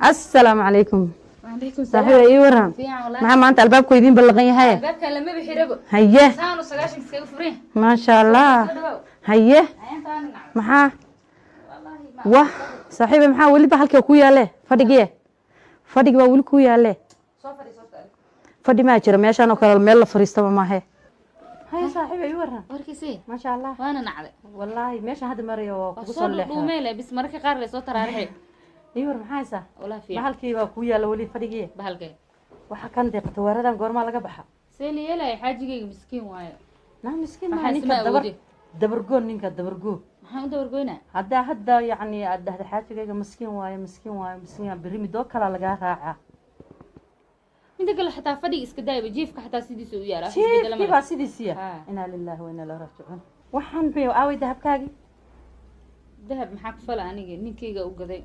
السلام عليكم. وعليكم السلام. صاحبي اي وران ما انت البابكو يدين بلقين هي البابك لما بخيربو هيه سانو سغاشن اسكا فرين ما شاء الله هيه maxaa wah saaxiibay maxaa wali bahalka ku yaale fadhigiye fadhigi waa wali ku yaale soo fadhi fadhi ma jira meeshan oo kale meel la fariistaba ma ahe hay saaxiibay i waran warkiisii ma sha Allah waana nacday wallahi meesha hadda marayo kugu soo leexay soo dhuumay bis marka qaar la soo taraarixay i war maxay sa wala fiican bahalkii waa ku yaale wali fadhigiye bahalkay waxa kan deeqto waradan goorma laga baxa seeliyay xaajigayga miskiin waayo miskiin ma ninka dabargoon ninka dabargoo maxaan u dabargoynaa hadda yani adahda xaajigayga miskiin waayo birimi doo kala laga raaca inta kale xataa fadhiga iska daayba jiifka xataa sidiisa u yaala jiifka baa sidiisiya inaa lillahi wa inaa ilaihi raajicuun waxaan muxuu aaway dahabkaagi dahab maxaa ku fala aniga ninkayga u gaday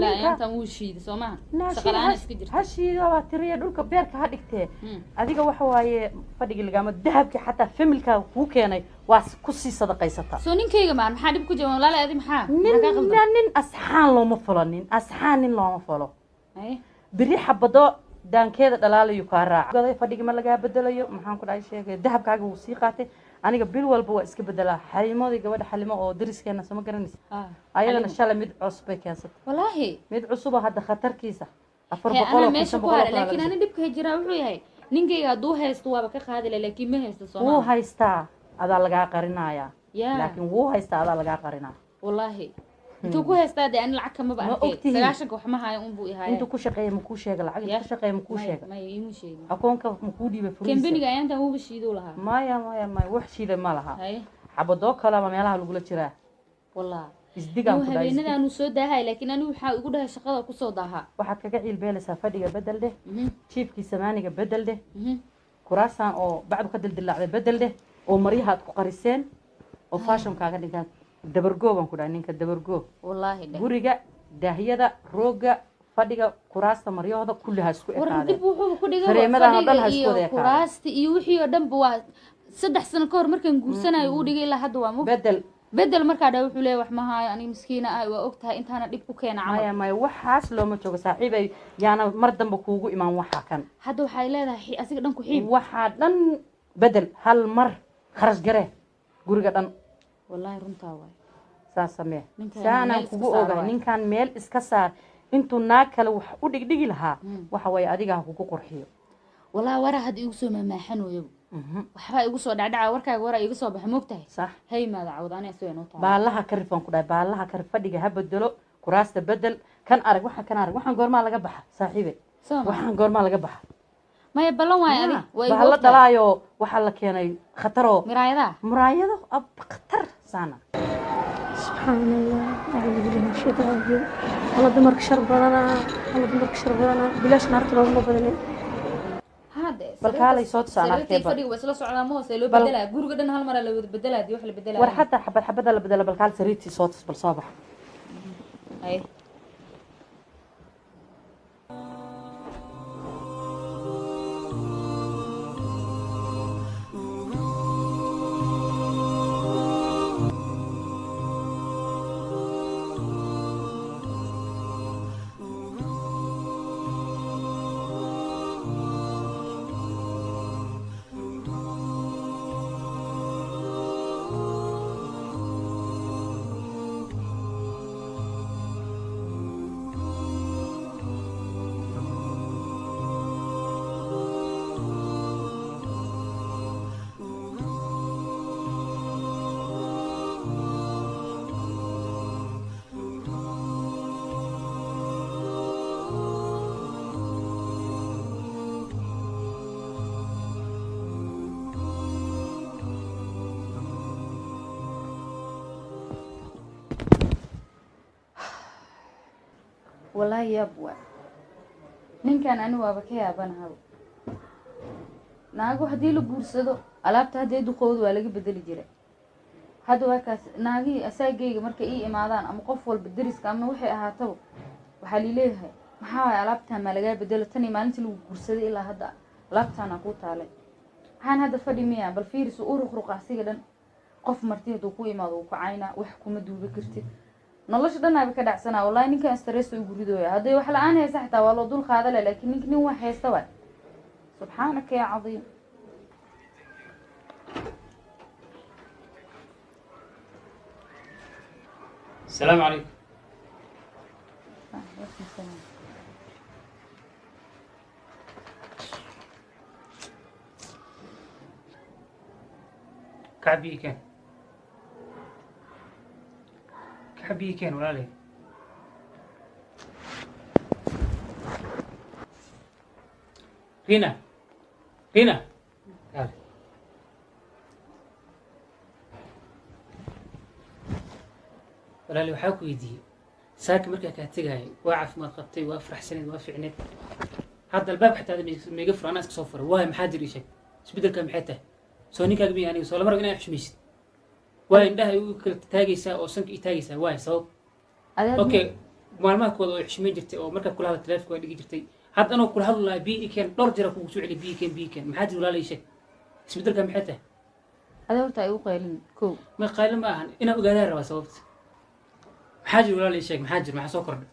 la intaan uu shiiday Soomaa shaqalaan iska jirta hashiido waa tiriya dhulka beerka ha dhigtee adiga waxa waaye fadhigi lagama dahabki xataa familka ku keenay waa ku sii sadaqaysata soo ninkayga ma maxaa dib ku jawaan walaal aadi maxaa nin asxaan looma falo ay biri xabado daankeeda dhalaalayo ka raac gaday fadhigi ma laga bedelayo maxaan ku dhahay sheegay dahabkaaga uu sii qaatay aniga bil walba waa iska bedelaa xalimoodii gabadha xalimo oo dariskeena sama garanaysa ayadana shalay mid cusub bay keensatay wallahi mid cusub hadda khatarkiisa 400 meesha ku hara laakiin ana dibka jira wuxuu yahay ninkayga haduu haysto waaba ka qaadi laakiin ma haysto Soomaa wuu haystaa adaa laga qarinaya laakiin wuu haystaa adaa laga qarinaa wallahi intuu ku haystaa aan lacag kama baahay 9 wax ma hayo un buu yahay intuu ku shaqeeyo ma ku sheega lacag intuu ku shaqeeyo ma ku sheega ma iimu sheegin akoonka ma ku dhiibay furiisa kambaniga ayanta uu bishiido lahaa maya wax shiiday ma laha xabado kala ma meelaha lagu la jiraa wallahi isdigan ku dhaay habeenada aanu soo daahay laakiin anu waxa ugu dhahay shaqada ku soo daaha waxa kaga ciilbeelaysa fadhiga bedel dheh chiefki samaaniga bedel dheh kuraasan oo bacdu ka dildilacday bedel dheh oo maryaha ku qariseen oo fashion kaaga dhigan dabargoo baan ku dhahay ninka dabargoo wallahi guriga daahiyada rooga fadhiga kuraasta maryahooda kullaha isku ekaadeen dib wuxuu ku dhigay fariimadan dhan ha isku ekaadeen kuraasta iyo wixii oo dhan waa 3 sano ka hor markaan guursanayo uu dhigay ilaa hadda waa bedel markaa dhaa wuxuu leeyahay wax ma haayo aniga miskiina ah waa ogtahay intaana dib ku keena camal maya waxaas looma joogo saaxiibay yaana mar dambe kuugu imaan waxa kan hadda waxay leedahay asiga dhan ku xiib waxa dhan bedel hal mar kharash gare guriga dhan wallahi runtaa waay saasame saana kugu ogahay ninkan meel iska saar intuu naag kale wax u dhigdhigi lahaa waxa way adiga kugu qurxiyo wallahi wara had igu soo mamaaxanayo waxba igu soo dhacdhaca warkaaga wara igu soo baxay moogtahay sax hay ma daawad aniga soo inoo taa baalaha karifan ku dhaay baalaha karif fadhiga ha bedelo kuraasta bedel kan arag waxaan goorma laga baxa saaxiibe waxaan goorma laga baxa maya balan waay adi way la dhalaayo waxa la keenay khataro muraayado ab khatar sana subhanallah a'udhu billahi shaytaan rajim wala dumarka sharbadana bilash naarta looga badanay balkaalay soo saartay fadhiga wasla socdaa ma hoose loo bedelaa guriga dhan hal mar la wada bedelaa wax la bedelaa war hatta xabad la bedela balkaal sariirtii soo bal soo bax ay والله يا ابو ninkan anigu waaba ka yaabanahay naagu hadii la guursado alaabta hadii duqowdu waa laga bedeli jiray hadda waa kaas naagi asaagayga marka ay imaadaan ama qof walba dariska ama waxay ahaato waxa leeyahay maxaa alaabta ma laga bedelo tani maalintii lagu guursaday ilaa hadda alaabtana ku taalay waxaan hadda fadhimiyaa bal fiiriso uruq ruqaasiga dhan qof martii haduu ku imaado ku cayna wax kuma duubi kartid nolosha dhan ayba ka dhacsanaa wallahi ninkan stress uu guridooya hadday wax la-aan haysa xitaa waa loo dul qaada leh laakiin nin wax haysta waay subxaanaka yaa cadiim السلام عليكم. كعبي كان ولا لي رينا تعالي walaalay waxaa ku weydiiyey saaka markaa kaa tegaayo waa caafimaad qabtay waa faraxsaneed waa ficneed hadda albaab xataa maiga fura anaa iska soo furay waayo maxaa jir ii sheeg isbeddelkaa maxay tahay soo ninkaaga miya aniga soo lama rabo inaa xushmaysid waa indhaha u kala taagaysaa oo sanka ii taagaysaa waayo sabab okay maalmaha kooda oo xushmayn jirtay oo markaa kula hadla taleefonka waa dhigi jirtay hadda anoo kula hadli lahaa bii ikeen dhowr jira kugu soo celi bii ikeen maxaa jir walaalay ii sheeg isbeddelkaa maxay tahay adee horta ay u qaylin kow ma qaylo ma ahan inaan ogaadaa rabaa sababta maxaa jir walaalay sheeg maxaa jir maxaa soo kordhay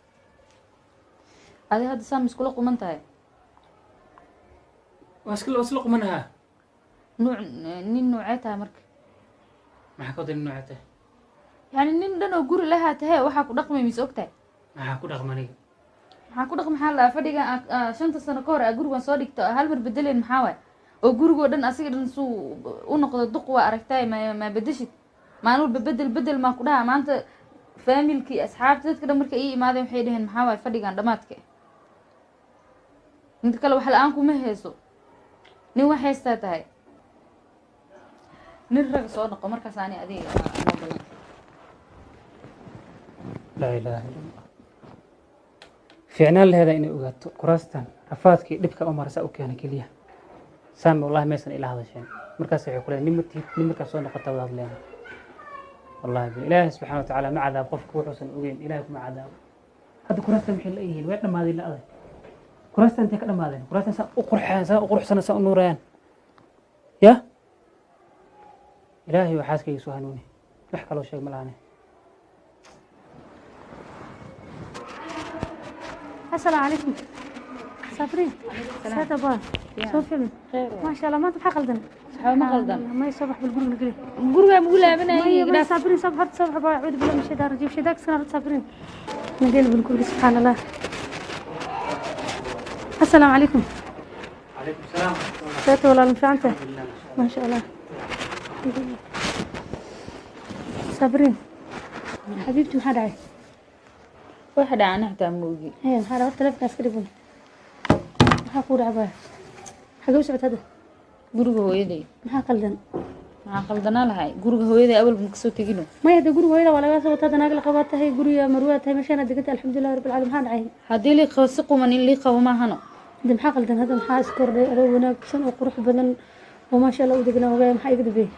adee hadda saa miskula quman tahay waa isla qumanahaa nin noocee tahay marka maxaa ka wadan noocee tahay yani nin dhan oo guri lahaa tahe waxaa ku dhaqmay mis og tahay maxaa ku dhaqma aniga maxaa ku dhaqma maxaa lahaa fadhiga 5 sano ka hor gurigan soo dhigto hal mar bedeleen maxaa waay oo gurigoo dhan asiga dhan suu u noqdo duq waa aragtay ma bedeshid maalin walba bedel maa ku dhaha maanta faamilkii asxaabta dadka dhan markay ii imaadeen waxay dhaheen maxaa waay fadhigan dhamaadka inta kale wax la-aan kuma hayso nin wax haystaa tahay nin rag soo noqo markaas ani adiga laa ilaaha illa allah fiicnaan laheeda inay ogaato kuraastan rafaadkii dhibka u marasa u keena keliya saami wallahi maysan ila hadasheen markaas waxay ku leeyihin nin markaa soo noqota wada hadleena wallahi ilaahi subxaana watacaala ma cadaab qofka wuxuusan ogeyn ilaahi kuma cadaabo hadda kuraastan maxay la yihiin way dhammaadeen la adag kuraastan intay ka dhammaadeen kuraastan saa u qurxeen saa u quruxsana saa u nuurayaan ya ilaahay waa xaaskayga soo hanuuni wax kaloo sheeg ma lahane السلام عليكم سافرين ساعة بار سوفي ما شاء الله ما انت حقلدن ما قلدن ما يصبح بالقرب نقري guriga ma gulaabanayo سافرين صبح بار عود بلا مشي دار جيب شداك سنة سافرين نقل بالقرب سبحان الله السلام عليكم عليكم السلام ساعة ولا المشانته ما شاء الله سافرين حبيبتي محد عاي wax dhacana xitaa moogi maxaa rabaa taleefankaas ka dhigay maxaa ku dhacay xagee u socota hada guriga hooyaday maxaa qaldan maxaa qaldanaa lahay guriga hooyaday awal ma kasoo tegino maya hada guriga hooyada waa laga soo wataa naag la qabaad tahay guriga marwaad tahay meeshaan deganta alxamdulilah rabbil caalamiin maxaa dhacay haddii lii qabo si quman in lii qabo maahano hada maxaa qaldan hada maxaa iskordhay adoo wanaagsan oo qurux badan oo maasha allah u degnaa ogaaya maxaa iga dambeeyey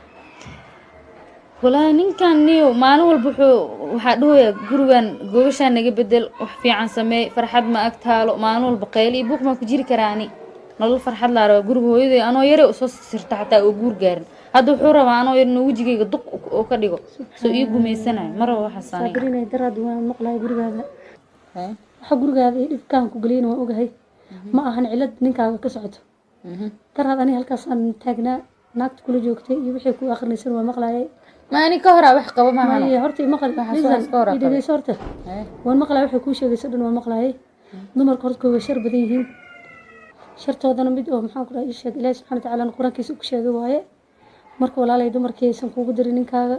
walahi ninkan niyo maalin walba waxaa dhahoya gurigan gobashaa naga bedel wax fiican sameey farxad ma ag taalo maalin walba qayl iyo buuq maa ku jiri karaani nolol farxad laa raba guriga hooyaday anoo yare soo sirta xataa oo guur gaarin hadda wuxuu rabaa anoo yarna wejigayga duq oo ka dhigo soo ii gumaysanayo maraba waxaas aniga saabrinay daraad waan maqlahay gurigaada waxa gurigaada iyo dhibkaan ku geliyna waan ogahay ma ahan cilad ninkaaga ka socoto daraad ani halkaas aan taagnaa naagta kula joogtay iyo wixii ku akhrinaysan waa maqlayay ما أنا كهرة وح قبل ما هنا ما هرتي مقل إذا صورته وان مقلة وح كوشة يصيرون وان مقلة نمر قرط كوي شر بديهين شرط هذا نبدأ محاكرة إيش الله سبحانه وتعالى القرآن كيس كوشة جواية مرك ولا لا يدمر كيس نكو قدرين كذا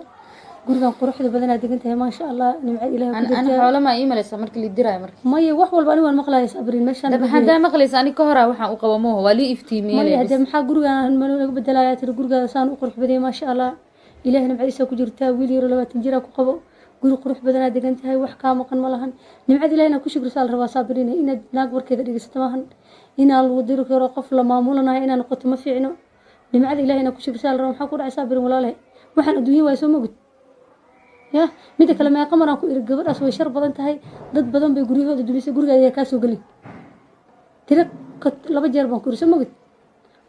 قرآن قروح إذا بدنا دقنتها ما شاء الله نمع إله أنا حوالي ما إيميل مرك اللي دراي مرك ما يوح والباني وان مقلة يصبرين مش أنا بحدا مقلة أنا كهرة وح أقوموه ولي إفتيمي ما يهدى محا قرآن منو بدلايات القرآن سان وقروح بدي ما شاء الله إلهنا معيسى كجرتها ويلي رلوات تنجرا كقبو قولوا قروح بدنا دقنتها وح كامقن ملهن نمعد إلهنا كشكر رسال روا صابرين إن ناقبر كذا دقستماهن إن الودير كرا قفل معمولنا إن نقطة ما فيعنو نمعد إلهنا كشكر رسال روا محاكور عصابر ولا له وحن أدوية ويسمو قد يا ميدا كلام قمر أكو إرجبر أسوي شرب بدن تهاي ضد بدن بيجريه هذا دبيس جرجا يا كاسو قلي ترى لما جربان كورس ما قد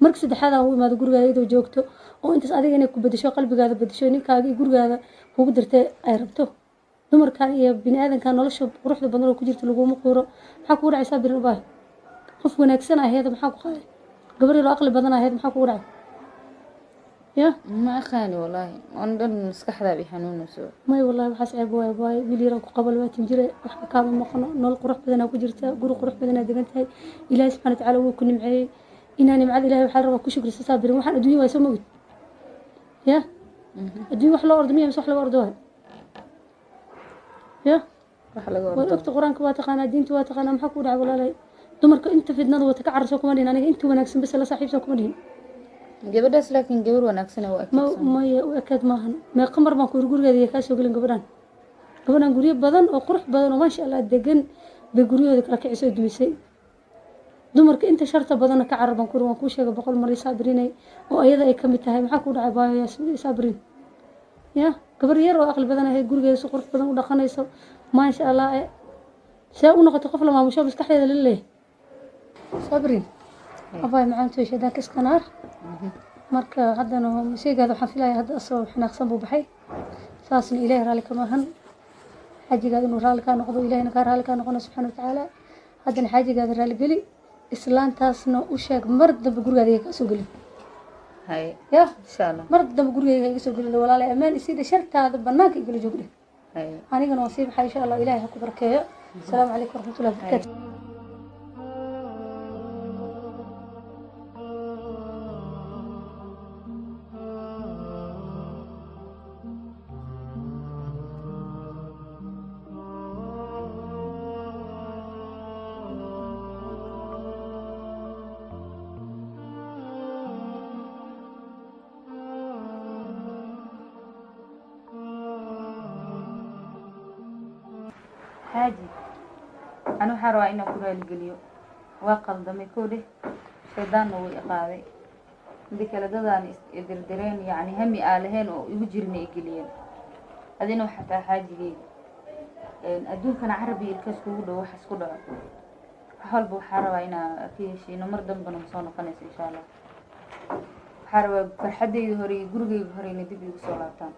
marka saddexaad aan u imaado gurigaada joogto oo intaas adiga inay ku bedesho qalbigaada bedesho ninkaaga gurigaada kugu dirtay ay rabto dumarkan iyo bini aadankan nolosha quruxda badan oo ku jirta laguma quuro maxaa kugu dhacay saabir ubaa qof wanaagsan ahayd maxaa ku qaaday gabar yar oo aqli badan ahayd maxaa kugu dhacay ya ma aqaani wallaahi on dhan maskaxda bi xanuunayso may wallaahi waxaas ceeb waay wiil yar oo ku qabal 20 jir wax kaama maqno nolol qurux badan ku jirta guri qurux badan degan tahay ilaahay subhanahu wa ta'ala wuu ku nimceeyay inaan nimcada ilaahay waxa rabaa ku shukriso saabir waxaan adduunyo way soo mawd ya adduunyo wax loo ordamiyo wax loo ordo ya wax laga ordo waqti quraanka waa taqaana diinta waa taqaana maxaa ku dhacay walaalay dumarka inta fidnada wata ka carso kuma dhihin aniga inta wanaagsan bas la saaxiibsan kuma dhihin gabadhaas laakiin gabar wanaagsan oo ma akad maahan ma qamar ma ku gurigeeda ka soo galin gabadhan guriyo badan oo qurux badan oo masha Allah degan bay guriyooda kala kicisay dumisay dumarka inta sharta badan ka carban ku waan ku sheegay boqol mar saabrinay oo ayada ay kamid tahay maxaa ku dhacay baayo saabrin ya gabar yar oo aqal badan ahay gurigeeda si qurux badan u dhaqanayso masha Allah saa u noqoto qof la maamusho maskaxdeeda leeyahay saabrin abay macaan soo sheedan kaskanaar marka haddana sheegada waxaan filayaa hadda asoo xanaaqsan buu baxay saasna ilaahay raali kama ahan xajigaada inuu raali ka noqdo ilaahayna ka raali ka noqono subxaanahu wa tacaala haddana xajigaada raali geli islaantaasna u sheeg mar dambe gurigaada ka soo gelin hay ya insha Allah mar dambe gurigaada ka soo gelin walaalay amaan isii shartaada banaanka igala joogde hay anigana waan sii baxay insha Allah ilaahay ha ku barkeeyo assalaamu calaykum waraxmatullahi wabarakaatuh حاجي أنا حروا إنه كل الجليو وقل دمي كله شيطان وإقاذي ذيك لدان يدردرين يعني همي آلهين ويجرني إجليين هذينه حتى حاجي لي أدون كان عربي الكسكود وحسكود حلبو حروا إنا في شيء نمر دم بنمصون قناس إن شاء الله حروا فرحدي يهري جرجي يهري ندبي وصلاتان